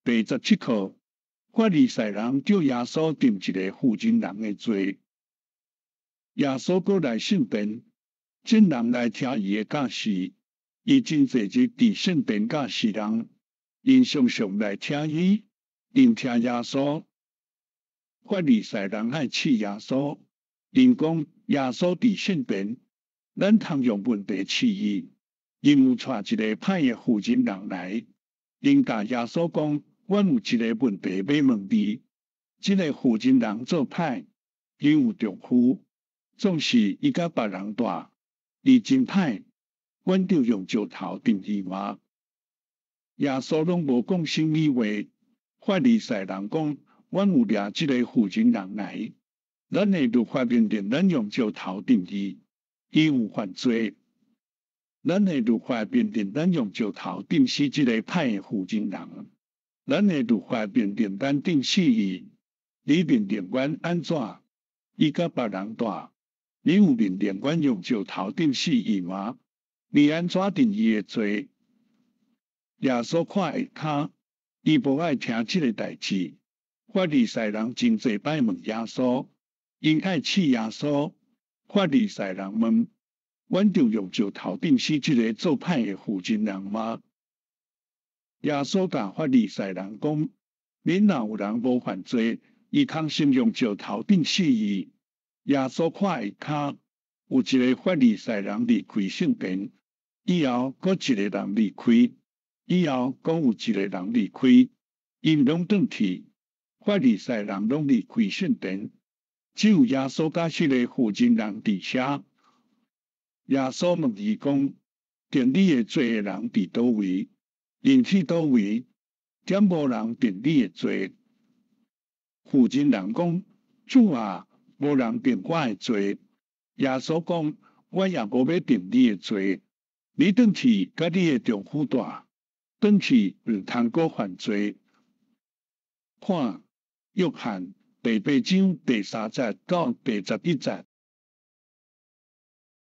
17课，法利赛人叫耶稣定一个负真人的罪。耶稣过来圣殿，真人来听伊的教示，伊真侪日伫圣殿教示人，因常常来听伊，聆听耶稣。法利赛人爱试耶稣，因讲耶稣伫圣殿，咱通用问题试伊。因有带一个歹的负真人来，因甲耶稣讲：“阮有一个问题要问你。这个负真人做歹，伊有丈夫，总是伊甲别人大，伊真歹，阮就用石头定伊吗？”耶稣拢无讲什么话。法利赛人讲：“阮有掠这个负真人来，咱的律法面定咱用石头定伊，伊有犯罪。咱的律法面定咱用石头定死这个歹的负真人。咱的律法面定咱定死伊。你面定阮安怎？伊甲别人大，你有面定阮用石头定死伊吗？你安怎定伊的罪？”耶稣看下骹，伊无爱听这个代志。法利赛人真侪摆问耶稣，因爱试耶稣。法利赛人问：“阮就用石头定死这个做歹的负真人吗？”耶稣甲法利赛人讲：“恁若有人无犯罪，伊通先用石头定死伊。”耶稣看下骹，有一个法利赛人离开圣殿，以后搁一个人离开，以后搁有一个人离开，因拢转去。法利赛人拢离开圣殿，只有耶稣甲迄个负真人伫遐。耶稣问伊讲：“定你的罪的人伫倒位？因去倒位？点无人定你的罪？”负真人讲：“主啊，无人定我的罪。”耶稣讲：“我也无要定你的罪。你转去甲你的丈夫住，转去唔通过犯罪。”看约翰第8章第3节到第11节。